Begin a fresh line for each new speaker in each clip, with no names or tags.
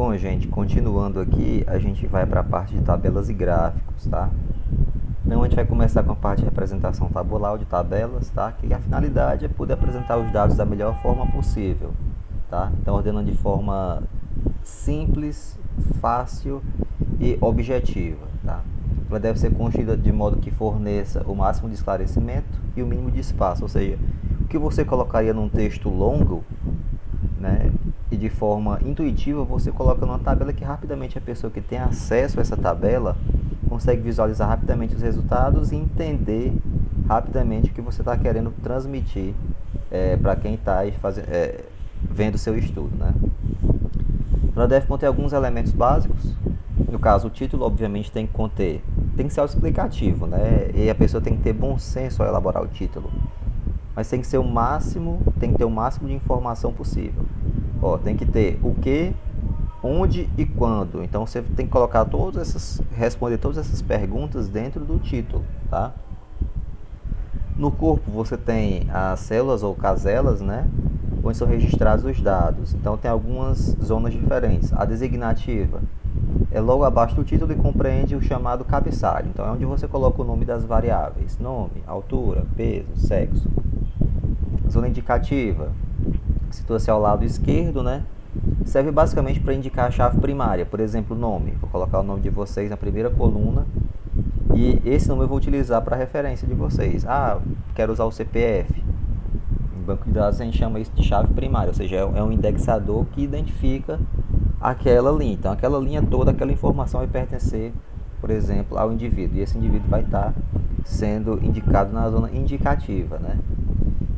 Bom, gente, continuando aqui, a gente vai para a parte de tabelas e gráficos, tá? Então, a gente vai começar com a parte de representação tabular de tabelas, tá? Que a finalidade é poder apresentar os dados da melhor forma possível, tá? Então, ordenando de forma simples, fácil e objetiva, tá? Ela deve ser construída de modo que forneça o máximo de esclarecimento e o mínimo de espaço, ou seja, o que você colocaria num texto longo, né, e de forma intuitiva você coloca numa tabela que rapidamente a pessoa que tem acesso a essa tabela consegue visualizar rapidamente os resultados e entender rapidamente o que você está querendo transmitir para quem está vendo o seu estudo, né? Ela deve conter alguns elementos básicos. No caso, o título obviamente tem que ser autoexplicativo, né? E a pessoa tem que ter bom senso ao elaborar o título. Mas tem que ter o máximo de informação possível. Ó, tem que ter o que, onde e quando. Então você tem que colocar responder todas essas perguntas dentro do título, tá? No corpo você tem as células ou caselas, né? Onde são registrados os dados. Então tem algumas zonas diferentes. A designativa é logo abaixo do título e compreende o chamado cabeçalho. Então é onde você coloca o nome das variáveis: nome, altura, peso, sexo. Zona indicativa situa-se ao lado esquerdo, né? Serve basicamente para indicar a chave primária. Por exemplo, nome. Vou colocar o nome de vocês na primeira coluna e esse nome eu vou utilizar para referência de vocês. Ah, quero usar o CPF. Em banco de dados a gente chama isso de chave primária, ou seja, é um indexador que identifica aquela linha. Então, aquela linha toda, aquela informação vai pertencer, por exemplo, ao indivíduo. E esse indivíduo vai estar sendo indicado na zona indicativa, né?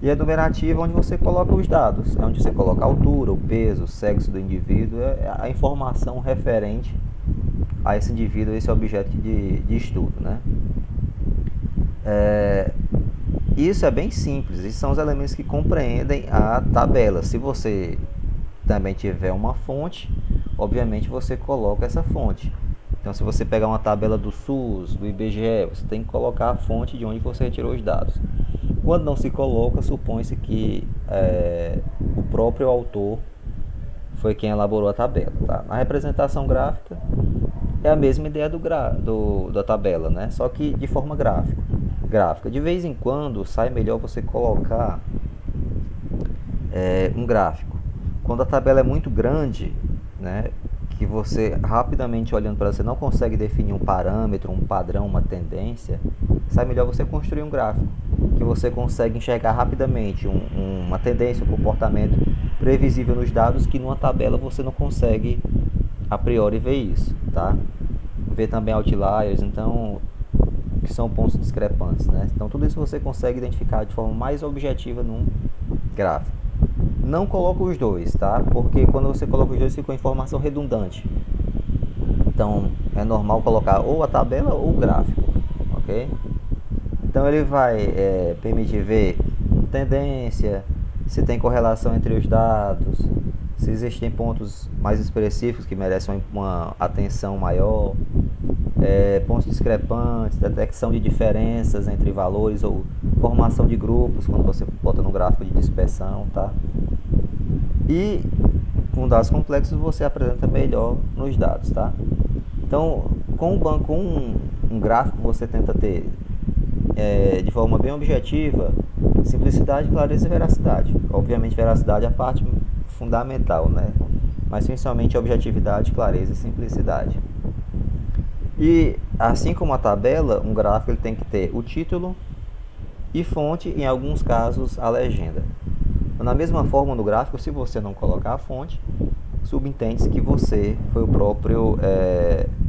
E a numerativa, onde você coloca os dados, é onde você coloca a altura, o peso, o sexo do indivíduo, é a informação referente a esse indivíduo, a esse objeto de estudo, né? Isso é bem simples, esses são os elementos que compreendem a tabela. Se você também tiver uma fonte, obviamente você coloca essa fonte. Então, se você pegar uma tabela do SUS, do IBGE, você tem que colocar a fonte de onde você retirou os dados. Quando não se coloca, supõe-se que o próprio autor foi quem elaborou a tabela. Tá? Na representação gráfica, é a mesma ideia da tabela, né? Só que de forma gráfica. De vez em quando, sai melhor você colocar um gráfico. Quando a tabela é muito grande, né, que você rapidamente olhando para ela, você não consegue definir um parâmetro, um padrão, uma tendência, sai melhor você construir um gráfico, que você consegue enxergar rapidamente uma tendência, um comportamento previsível nos dados, que numa tabela você não consegue a priori ver isso, tá? Ver também outliers, então, que são pontos discrepantes, né? Então tudo isso você consegue identificar de forma mais objetiva num gráfico. Não coloca os dois, tá? Porque quando você coloca os dois fica uma informação redundante. Então é normal colocar ou a tabela ou o gráfico, ok? Então ele vai permitir ver tendência, se tem correlação entre os dados, se existem pontos mais específicos que merecem uma atenção maior, pontos discrepantes, detecção de diferenças entre valores ou formação de grupos quando você bota no gráfico de dispersão, tá? E com dados complexos você apresenta melhor nos dados, tá? Então, com um gráfico você tenta ter de forma bem objetiva simplicidade, clareza e veracidade. Obviamente, veracidade é a parte fundamental, né? Mas principalmente objetividade, clareza e simplicidade. E assim como a tabela, um gráfico ele tem que ter o título e fonte, em alguns casos a legenda. Da mesma forma, no gráfico, se você não colocar a fonte, subentende-se que você foi o próprio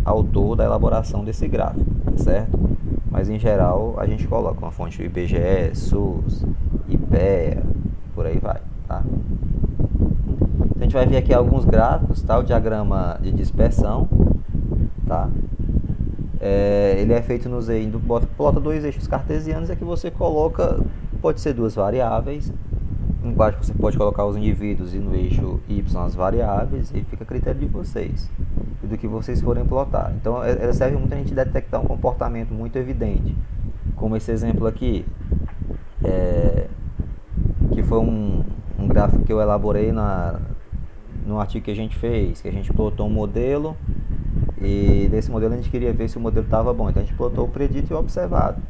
autor da elaboração desse gráfico, certo? Mas em geral a gente coloca uma fonte do IBGE, SUS, IPEA, por aí vai, tá? Então, a gente vai ver aqui alguns gráficos, tá? O diagrama de dispersão, tá? Ele é feito nos eixos, plota dois eixos cartesianos, é que você coloca, pode ser duas variáveis. Embaixo você pode colocar os indivíduos e no eixo Y as variáveis, e fica a critério de vocês e do que vocês forem plotar. Então ela serve muito a gente detectar um comportamento muito evidente, como esse exemplo aqui, que foi um gráfico que eu elaborei no artigo que a gente fez, que a gente plotou um modelo e desse modelo a gente queria ver se o modelo estava bom. Então a gente plotou o predito e o observado.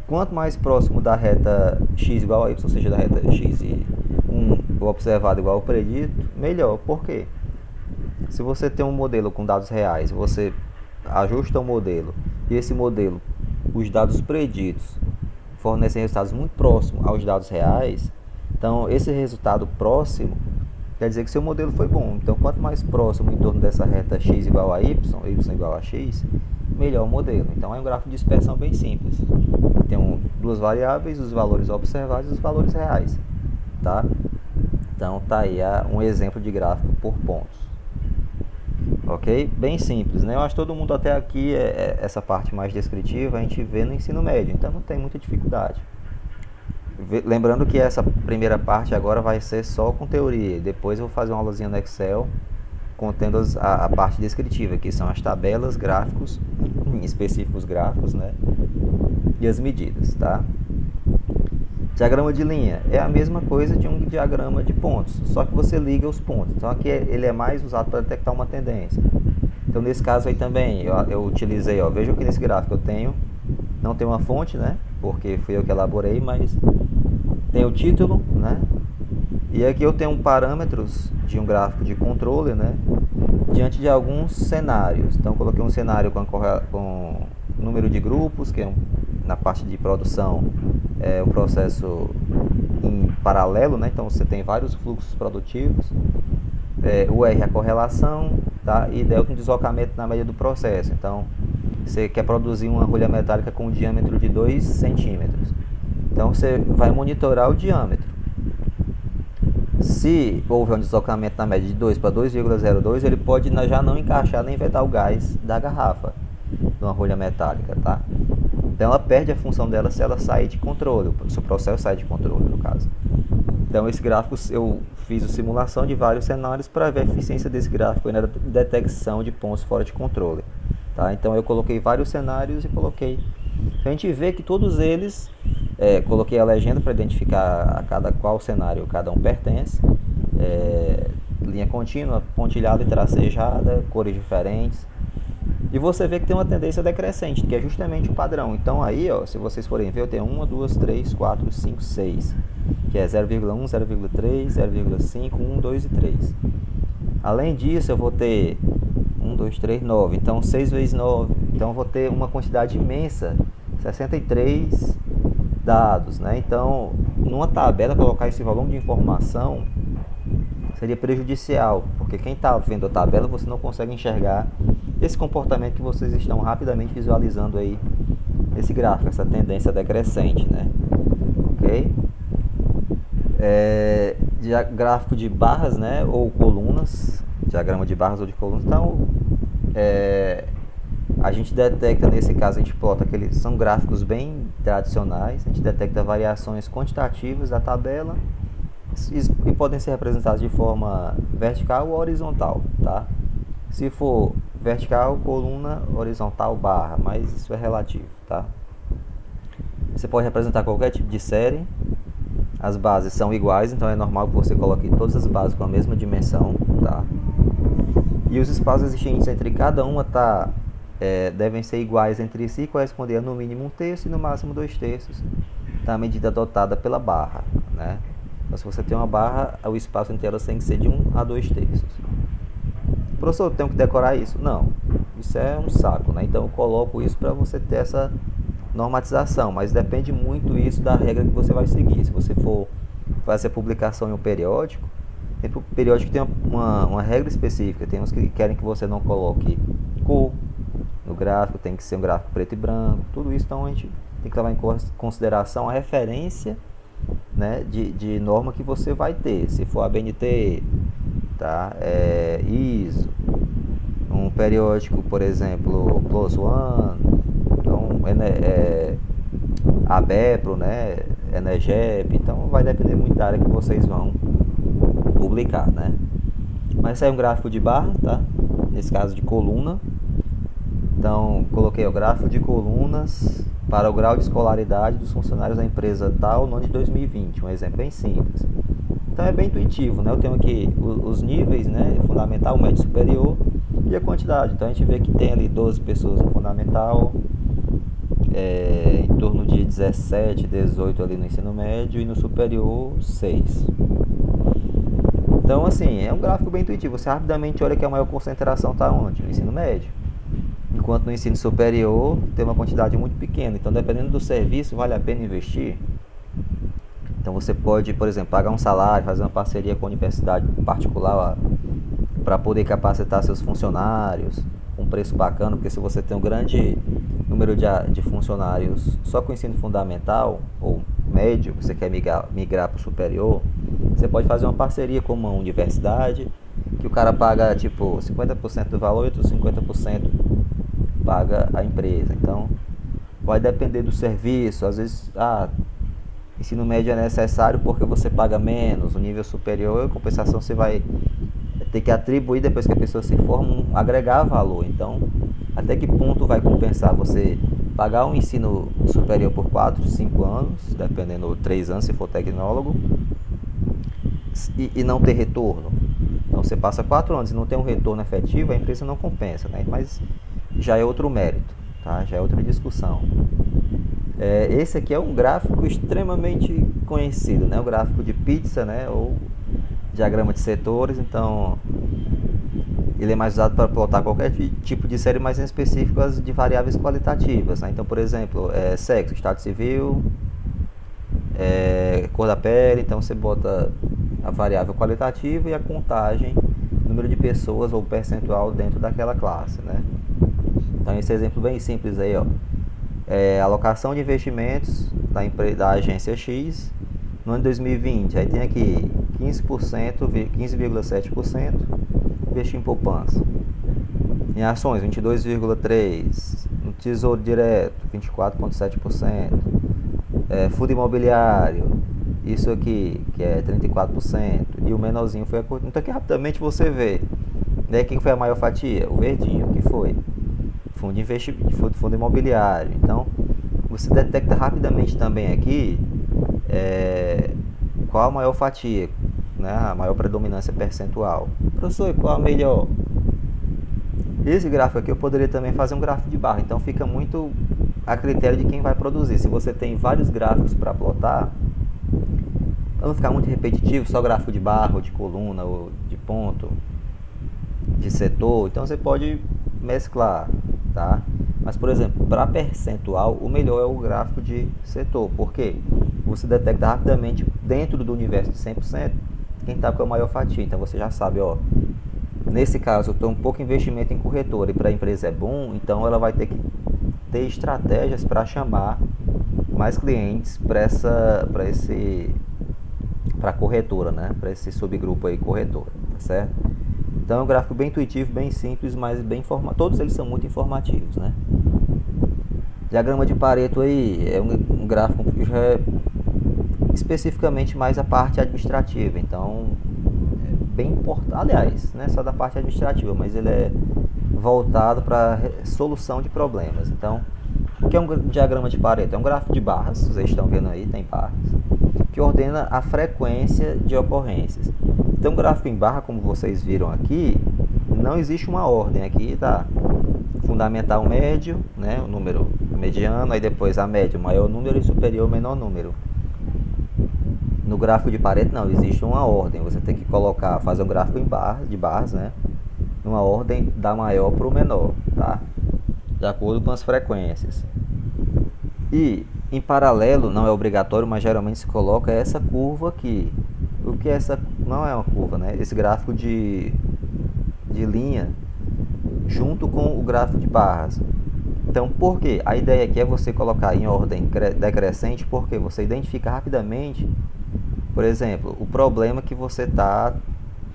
Quanto mais próximo da reta x igual a y, ou seja, da reta x e o observado igual ao predito, melhor. Por quê? Se você tem um modelo com dados reais, você ajusta o modelo e esse modelo, os dados preditos, fornecem resultados muito próximos aos dados reais, então esse resultado próximo quer dizer que seu modelo foi bom. Então quanto mais próximo em torno dessa reta x igual a y, y igual a x, melhor o modelo. Então é um gráfico de dispersão bem simples. Tem duas variáveis, os valores observados e os valores reais, tá? Então tá aí um exemplo de gráfico por pontos. Ok? Bem simples, né? Eu acho que todo mundo até aqui, essa parte mais descritiva, a gente vê no ensino médio, então não tem muita dificuldade. Lembrando que essa primeira parte agora vai ser só com teoria, depois eu vou fazer uma aulazinha no Excel contendo a parte descritiva, que são as tabelas, gráficos, específicos gráficos, né? E as medidas, tá? Diagrama de linha é a mesma coisa de um diagrama de pontos, só que você liga os pontos. Então aqui ele é mais usado para detectar uma tendência. Então nesse caso aí também eu utilizei, ó, veja que nesse gráfico não tem uma fonte, né? Porque fui eu que elaborei, mas tem o título, né? E aqui eu tenho parâmetros de um gráfico de controle, né? Diante de alguns cenários. Então coloquei um cenário com número de grupos, que é na parte de produção, é um processo em paralelo, né? Então você tem vários fluxos produtivos. O R é a correlação, tá? E delta um deslocamento na média do processo. Então você quer produzir uma rolha metálica com um diâmetro de 2 centímetros. Então você vai monitorar o diâmetro. Se houver um deslocamento na média de 2 para 2,02, ele pode já não encaixar nem vedar o gás da garrafa de uma rolha metálica, tá? Então ela perde a função dela se ela sair de controle, se o processo sair de controle, no caso. Então esse gráfico, eu fiz a simulação de vários cenários para ver a eficiência desse gráfico na detecção de pontos fora de controle, tá? Então eu coloquei vários cenários e coloquei. A gente vê que todos eles, coloquei a legenda para identificar a qual cenário cada um pertence, linha contínua, pontilhada e tracejada, cores diferentes. E você vê que tem uma tendência decrescente, que é justamente o padrão. Então aí, ó, se vocês forem ver, eu tenho 1, 2, 3, 4, 5, 6, que é 0,1, 0,3, 0,5, 1, 2 e 3. Além disso, eu vou ter 1, 2, 3, 9. Então 6 vezes 9. Então eu vou ter uma quantidade imensa, 63 dados, né? Então, numa tabela, colocar esse volume de informação seria prejudicial, porque quem está vendo a tabela, você não consegue enxergar esse comportamento que vocês estão rapidamente visualizando aí nesse gráfico, essa tendência decrescente, né? Ok? Gráfico de barras, né? Ou colunas, diagrama de barras ou de colunas. Então, a gente detecta, nesse caso, a gente plota são gráficos bem tradicionais, a gente detecta variações quantitativas da tabela e podem ser representados de forma vertical ou horizontal, tá? Se for vertical, coluna, horizontal, barra, mas isso é relativo, tá? Você pode representar qualquer tipo de série. As bases são iguais, então é normal que você coloque todas as bases com a mesma dimensão, tá? E os espaços existentes entre cada uma devem ser iguais entre si, corresponder a no mínimo 1/3 e no máximo 2/3 da medida adotada pela barra, né? Então, se você tem uma barra, o espaço entre elas tem que ser de 1 a 2/3. Professor, eu tenho que decorar isso? Não, isso é um saco, né? Então eu coloco isso para você ter essa normatização, mas depende muito isso da regra que você vai seguir. Se você for fazer publicação em um periódico, periódico tem uma regra específica. Tem uns que querem que você não coloque cor no gráfico, tem que ser um gráfico preto e branco, tudo isso. Então a gente tem que levar em consideração a referência, né, de norma que você vai ter. Se for a BNT, tá? ISO, um periódico, por exemplo, PLOS ONE, então ABEPRO, né, ENEGEP. Então vai depender muito da área que vocês vão publicar, né? Mas esse é um gráfico de barra, tá? Nesse caso de coluna. Então coloquei o gráfico de colunas para o grau de escolaridade dos funcionários da empresa tal no ano de 2020, um exemplo bem simples. Então é bem intuitivo, né? Eu tenho aqui os níveis, né? Fundamental, médio, superior e a quantidade. Então a gente vê que tem ali 12 pessoas no fundamental, em torno de 17, 18 ali no ensino médio e no superior 6. Então assim, é um gráfico bem intuitivo. Você rapidamente olha que a maior concentração está onde? No ensino médio. Enquanto no ensino superior tem uma quantidade muito pequena. Então dependendo do serviço, vale a pena investir. Então você pode, por exemplo, pagar um salário, fazer uma parceria com a universidade particular para poder capacitar seus funcionários com um preço bacana, porque se você tem um grande número de funcionários só com ensino fundamental ou médio, você quer migrar para o superior, você pode fazer uma parceria com uma universidade que o cara paga tipo 50% do valor e outros 50% paga a empresa. Então vai depender do serviço, às vezes ensino médio é necessário porque você paga menos, o nível superior, a compensação você vai ter que atribuir depois que a pessoa se forma, agregar valor. Então, até que ponto vai compensar você pagar um ensino superior por 4, 5 anos, dependendo, 3 anos se for tecnólogo, e não ter retorno. Então, você passa 4 anos e não tem um retorno efetivo, a empresa não compensa, né? Mas já é outro mérito, tá? Já é outra discussão. Esse aqui é um gráfico extremamente conhecido, né? O gráfico de pizza, né? Ou diagrama de setores. Então ele é mais usado para plotar qualquer tipo de série, mais em específico as de variáveis qualitativas, né? Então, por exemplo, sexo, estado civil, cor da pele. Então você bota a variável qualitativa e a contagem, número de pessoas ou percentual dentro daquela classe, né? Então esse exemplo bem simples aí, ó. Alocação de investimentos da agência X no ano de 2020. Aí tem aqui 15%, 15,7% investir em poupança. Em ações, 22,3%. No Tesouro Direto, 24,7%. Fundo imobiliário, isso aqui, que é 34%. E o menorzinho foi a curta. Então aqui rapidamente você vê, né, quem foi a maior fatia? O verdinho, que foi fundo de investimento, fundo imobiliário. Então você detecta rapidamente também aqui qual a maior fatia, né, a maior predominância percentual. Professor, e qual a melhor? Esse gráfico aqui eu poderia também fazer um gráfico de barra, então fica muito a critério de quem vai produzir. Se você tem vários gráficos para plotar, para não ficar muito repetitivo, só gráfico de barra, ou de coluna, ou de ponto, de setor, então você pode mesclar, tá? Mas, por exemplo, para percentual, o melhor é o gráfico de setor, porque você detecta rapidamente dentro do universo de 100% quem está com a maior fatia. Então você já sabe, ó, nesse caso eu estou um pouco investimento em corretora e para a empresa é bom, então ela vai ter que ter estratégias para chamar mais clientes para a corretora, né? Para esse subgrupo aí, corretora, tá certo? Então é um gráfico bem intuitivo, bem simples, mas bem informativo. Todos eles são muito informativos, né? Diagrama de Pareto aí é um gráfico que já é especificamente mais a parte administrativa. Então, é bem importante. Aliás, não é só da parte administrativa, mas ele é voltado para solução de problemas. Então, o que é um diagrama de Pareto? É um gráfico de barras, vocês estão vendo aí, tem barras, que ordena a frequência de ocorrências. Então, gráfico em barra, como vocês viram aqui, não existe uma ordem. Aqui tá fundamental médio, né, o número mediano, aí depois a média, o maior número, e superior, o menor número. No gráfico de Pareto não existe uma ordem. Você tem que fazer um gráfico de barras, né, numa ordem da maior para o menor, tá? De acordo com as frequências. E em paralelo, não é obrigatório, mas geralmente se coloca essa curva aqui. O que é essa? Não é uma curva, né? Esse gráfico de linha junto com o gráfico de barras. Então, por quê? A ideia aqui é você colocar em ordem decrescente, porque você identifica rapidamente, por exemplo, o problema que você está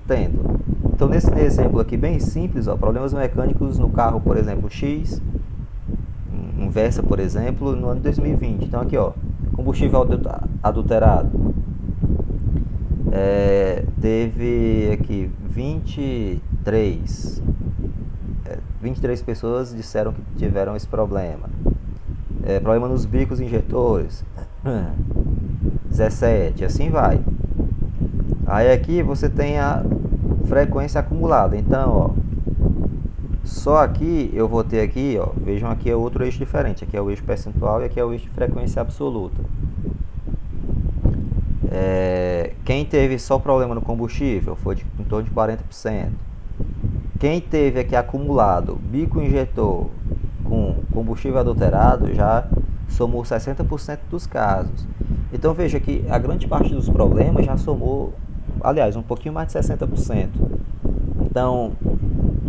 tendo. Então, nesse exemplo aqui bem simples, ó, problemas mecânicos no carro, por exemplo, X, um Versa, por exemplo, no ano de 2020. Então, aqui, ó, combustível adulterado. Teve aqui 23 pessoas disseram que tiveram esse problema. Problema nos bicos injetores, 17, assim vai. Aí aqui você tem a frequência acumulada. Então, ó, só aqui eu vou ter aqui, ó, vejam aqui é outro eixo diferente. Aqui é o eixo percentual e aqui é o eixo de frequência absoluta. Quem teve só problema no combustível foi em torno de 40%. Quem teve aqui acumulado bico injetor com combustível adulterado já somou 60% dos casos. Então veja que a grande parte dos problemas já somou, aliás, um pouquinho mais de 60%. Então,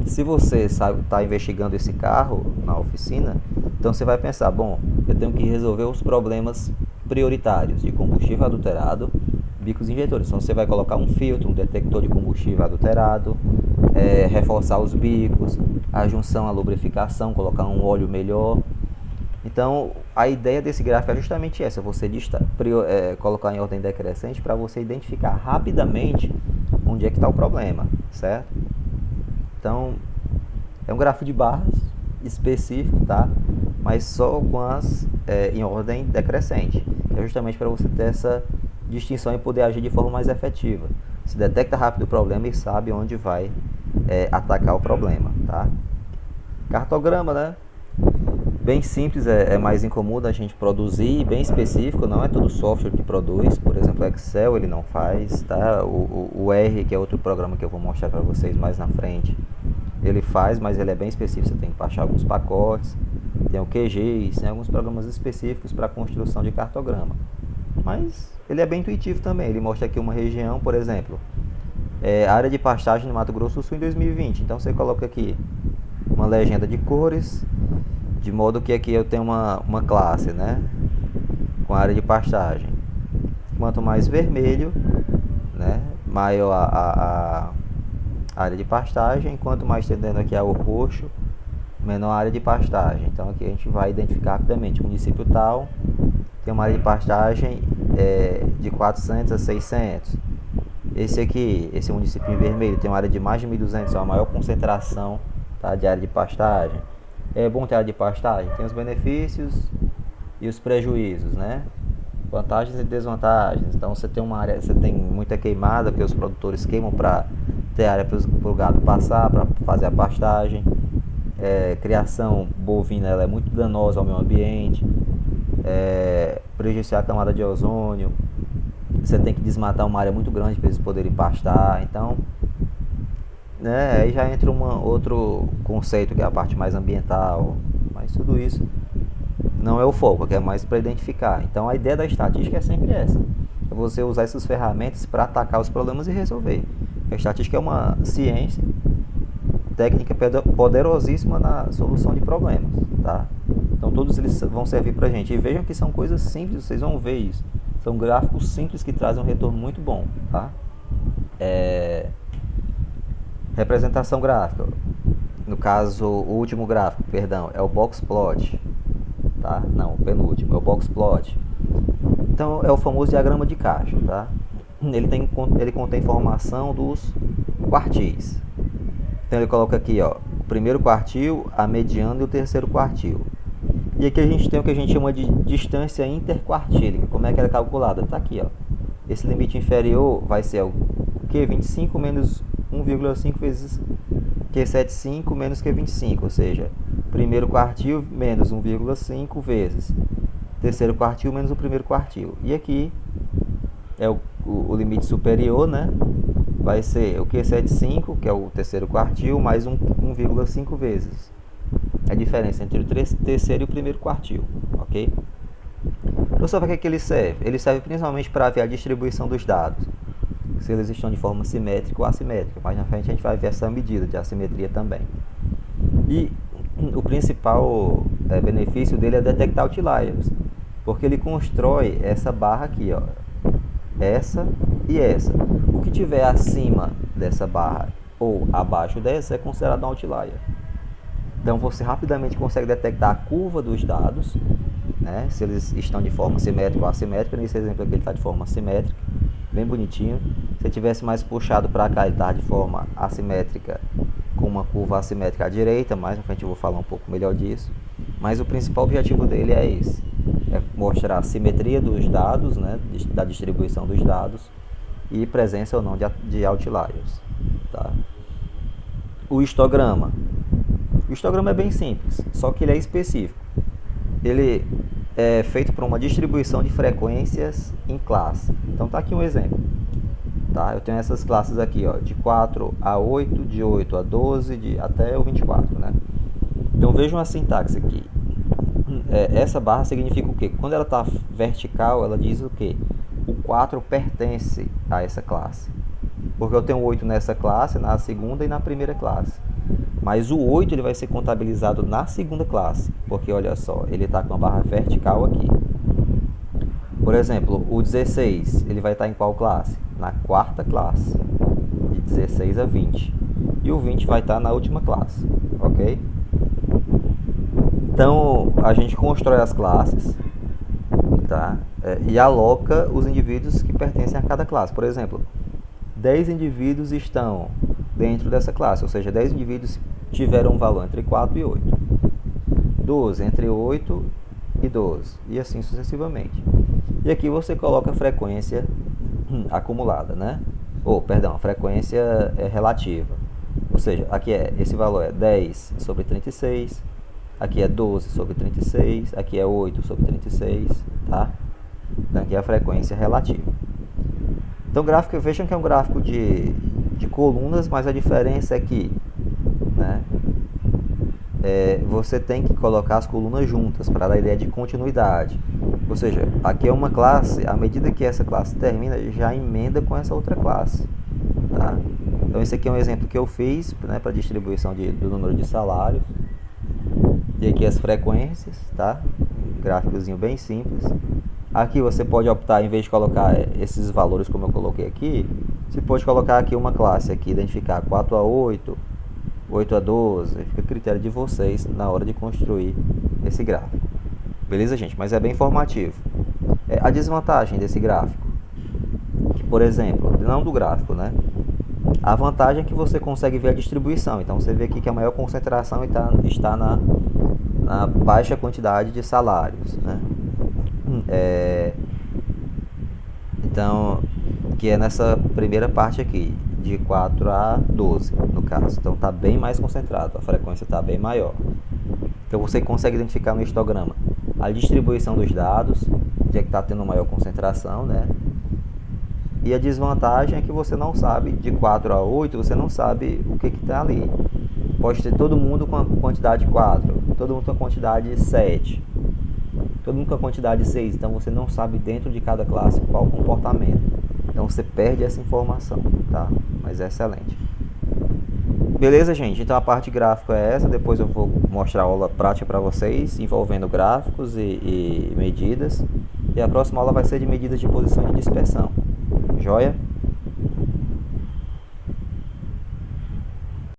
se você está investigando esse carro na oficina, então você vai pensar, bom, eu tenho que resolver os problemas prioritários de combustível adulterado, bicos injetores. Então você vai colocar um filtro, um detector de combustível adulterado, reforçar os bicos, a junção, a lubrificação, colocar um óleo melhor. Então a ideia desse gráfico é justamente essa, você colocar em ordem decrescente para você identificar rapidamente onde é que está o problema, certo? Então é um gráfico de barras específico, tá? Mas só com as em ordem decrescente, que é justamente para você ter essa distinção e poder agir de forma mais efetiva. Se detecta rápido o problema e sabe onde vai atacar o problema, tá? Cartograma, né? Bem simples, é mais incomum da gente produzir, bem específico, não é todo software que produz, por exemplo, o Excel ele não faz, tá? O R, que é outro programa que eu vou mostrar para vocês mais na frente, ele faz, mas ele é bem específico, você tem que baixar alguns pacotes, tem o QGIS, tem alguns programas específicos para construção de cartograma, mas ele é bem intuitivo também, ele mostra aqui uma região, por exemplo, área de pastagem no Mato Grosso do Sul em 2020, então você coloca aqui uma legenda de cores, de modo que aqui eu tenho uma classe, né, com área de pastagem. Quanto mais vermelho, né, maior a área de pastagem. Quanto mais tendendo aqui ao roxo, menor a área de pastagem. Então aqui a gente vai identificar rapidamente. O município tal tem uma área de pastagem de 400 a 600. Esse aqui, esse município em vermelho, tem uma área de mais de 1.200, é a maior concentração, tá, de área de pastagem. É bom ter área de pastagem, tem os benefícios e os prejuízos, né? Vantagens e desvantagens. Então você tem uma área, você tem muita queimada, porque os produtores queimam para ter área para o gado passar, para fazer a pastagem. Criação bovina ela é muito danosa ao meio ambiente, prejudiciar a camada de ozônio. Você tem que desmatar uma área muito grande para eles poderem pastar. Então, né, aí já entra outro conceito que é a parte mais ambiental, mas tudo isso não é o foco, que é mais para identificar. Então a ideia da estatística é sempre essa, é você usar essas ferramentas para atacar os problemas e resolver. A estatística é uma ciência, técnica poderosíssima na solução de problemas, tá? Então todos eles vão servir para a gente, e vejam que são coisas simples, vocês vão ver isso, são gráficos simples que trazem um retorno muito bom, tá? Representação gráfica, no caso o último gráfico, perdão, é o box plot, tá? Não, o penúltimo, é o box plot. Então é o famoso diagrama de caixa, tá? Ele contém informação dos quartis. Então ele coloca aqui, ó, o primeiro quartil, a mediana e o terceiro quartil. E aqui a gente tem o que a gente chama de distância interquartílica. Como é que ela é calculada? Tá aqui, ó. Esse limite inferior vai ser o Q25 menos 1,5 vezes Q75 menos Q25, ou seja, primeiro quartil menos 1,5 vezes terceiro quartil menos o primeiro quartil. E aqui é o limite superior, né? Vai ser o Q75, que é o terceiro quartil, mais 1,5 vezes a diferença entre o terceiro e o primeiro quartil, ok? Professor, para que ele serve? Ele serve principalmente para ver a distribuição dos dados, se eles estão de forma simétrica ou assimétrica. Mais na frente a gente vai ver essa medida de assimetria também. E o principal benefício dele é detectar outliers, porque ele constrói essa barra aqui, ó, essa e essa. O que tiver acima dessa barra ou abaixo dessa é considerado um outlier. Então você rapidamente consegue detectar a curva dos dados, né, se eles estão de forma simétrica ou assimétrica. Nesse exemplo aqui ele está de forma simétrica, bem bonitinho. Se tivesse mais puxado para cá, ele está de forma assimétrica, com uma curva assimétrica à direita. Mais na frente eu vou falar um pouco melhor disso. Mas o principal objetivo dele é esse, é mostrar a simetria dos dados, né, da distribuição dos dados, e presença ou não de outliers. Tá? O histograma. O histograma é bem simples, só que ele é específico. Ele é feito por uma distribuição de frequências em classe. Então tá aqui um exemplo. Tá? Eu tenho essas classes aqui, ó, de 4 a 8, de 8 a 12, até o 24. Né? Então vejam a sintaxe aqui. Essa barra significa o quê? Quando ela está vertical, ela diz o quê? O 4 pertence a essa classe. Porque eu tenho 8 nessa classe, na segunda e na primeira classe. Mas o 8 ele vai ser contabilizado na segunda classe. Porque olha só, ele está com a barra vertical aqui. Por exemplo, o 16, ele vai estar em qual classe? Na quarta classe, de 16 a 20. E o 20 vai estar na última classe, ok? Então, a gente constrói as classes, tá? E aloca os indivíduos que pertencem a cada classe. Por exemplo, 10 indivíduos estão dentro dessa classe, ou seja, 10 indivíduos tiveram um valor entre 4 e 8. 12 entre 8 e 12, e assim sucessivamente. E aqui você coloca a frequência acumulada, né? Perdão, a frequência relativa. Ou seja, aqui esse valor é 10 sobre 36, aqui é 12 sobre 36, aqui é 8 sobre 36, tá? Então aqui é a frequência relativa. Então gráfico, vejam que é um gráfico de colunas, mas a diferença é que, né, você tem que colocar as colunas juntas para dar a ideia de continuidade. Ou seja, aqui é uma classe, à medida que essa classe termina, já emenda com essa outra classe. Tá? Então esse aqui é um exemplo que eu fiz, né, para distribuição do número de salários. E aqui as frequências, tá? Gráficozinho bem simples. Aqui você pode optar, em vez de colocar esses valores como eu coloquei aqui, você pode colocar aqui uma classe, aqui, identificar 4 a 8, 8 a 12, fica a critério de vocês na hora de construir esse gráfico. Beleza, gente? Mas é bem informativo. A desvantagem desse gráfico, que, por exemplo, não do gráfico, né? A vantagem é que você consegue ver a distribuição. Então, você vê aqui que a maior concentração está na baixa quantidade de salários, né? Então, que é nessa primeira parte aqui, de 4 a 12, no caso. Então, está bem mais concentrado, a frequência está bem maior. Então, você consegue identificar no histograma a distribuição dos dados, onde é que está tendo maior concentração, né? E a desvantagem é que você não sabe, de 4 a 8, você não sabe o que está ali. Pode ter todo mundo com a quantidade 4, todo mundo com a quantidade 7, todo mundo com a quantidade 6. Então, você não sabe dentro de cada classe qual o comportamento. Então, você perde essa informação, tá? Mas é excelente. Beleza, gente? Então, a parte gráfica é essa. Depois eu vou mostrar a aula prática para vocês, envolvendo gráficos e medidas. E a próxima aula vai ser de medidas de posição e de dispersão. Joia?